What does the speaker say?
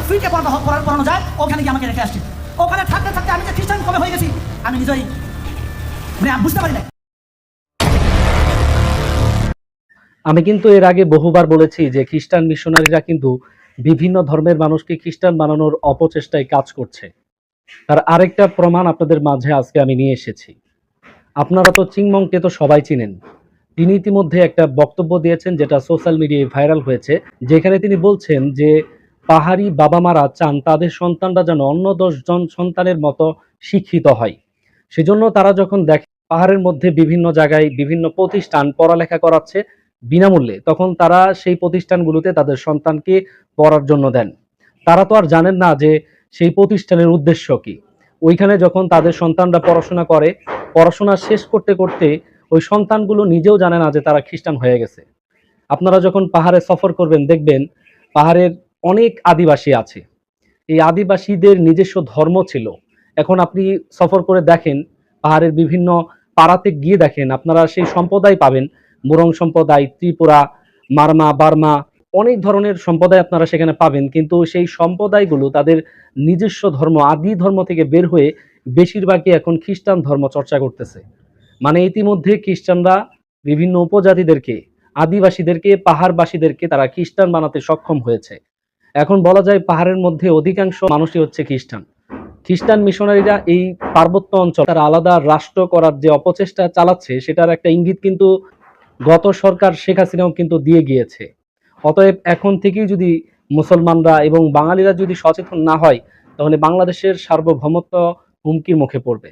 ফ্রিতে পড়ানো যায়, ওখানে গিয়ে আমাকে রেখে আসছে। ওখানে থাকতে থাকতে আমি যে খ্রিস্টান কবে হয়ে গেছি আমি নিজেই বুঝতে পারি না। আমি কিন্তু এর আগে বহুবার বলেছি যে খ্রিস্টান মিশনারিরা কিন্তু বিভিন্ন ধর্মের মানুষকে খ্রিস্টান বানানোর অপচেষ্টায় কাজ করছে। তার আরেকটা প্রমাণ আপনাদের মাঝে আজকে আমি নিয়ে এসেছি। আপনারা তো চিংমংকে তো সবাই চিনেন। তিনি ইতিমধ্যে একটা বক্তব্য দিয়েছেন যেটা সোশ্যাল মিডিয়ায় ভাইরাল হয়েছে, যেখানে তিনি বলছেন যে পাহাড়ি বাবা মারা চান তাদের সন্তানরা যেন অন্য 10 জন সন্তানের মতো শিক্ষিত হয়। সেজন্য তারা যখন দেখে পাহাড়ের মধ্যে বিভিন্ন জায়গায় বিভিন্ন প্রতিষ্ঠান পড়ালেখা করাচ্ছে বিনামূল্যে, তখন তারা সেই প্রতিষ্ঠানগুলোতে তাদের সন্তানকে পড়ার জন্য দেন। তারা তো আর জানেন না যে সেই প্রতিষ্ঠানের উদ্দেশ্য কি। ওইখানে যখন তাদের সন্তানরা পড়াশোনা করে, পড়াশোনা শেষ করতে করতে ওই সন্তানগুলো নিজেও জানে না যে তারা খ্রিস্টান হয়ে গেছে। আপনারা যখন পাহাড়ে সফর করবেন দেখবেন পাহাড়ের অনেক আদিবাসী আছে। এই আদিবাসীদের নিজস্ব ধর্ম ছিল। এখন আপনি সফর করে দেখেন, পাহাড়ের বিভিন্ন পাড়াতে গিয়ে দেখেন, আপনারা সেই সম্প্রদায় পাবেন। মুরং সম্প্রদায়, ত্রিপুরা, মারমা, বার্মা, অনেক ধরনের সম্প্রদায় আপনারা সেখানে পাবেন। কিন্তু সেই সম্প্রদায়গুলো তাদের নিজস্ব ধর্ম, আদি ধর্ম থেকে বের হয়ে বেশিরভাগই এখন খ্রিস্টান ধর্ম চর্চা করতেছে। মানে ইতিমধ্যে খ্রিস্টানরা বিভিন্ন উপজাতিদেরকে, আদিবাসীদেরকে, পাহাড়বাসীদেরকে তারা খ্রিস্টান বানাতে সক্ষম হয়েছে। এখন বলা যায় পাহাড়ের মধ্যে অধিকাংশ মানুষই হচ্ছে খ্রিস্টান। খ্রিস্টান মিশনারিরা এই পার্বত্য অঞ্চল তারা আলাদা রাষ্ট্র করার যে অপচেষ্টা চালাচ্ছে, সেটার একটা ইঙ্গিত কিন্তু গত সরকার শেখ হাসিনাও কিন্তু দিয়ে গিয়েছে। অতএব এখন থেকেই যদি মুসলমানরা এবং বাঙালিরা যদি সচেতন না হয়, তাহলে বাংলাদেশের সার্বভৌমত্ব হুমকির মুখে পড়বে।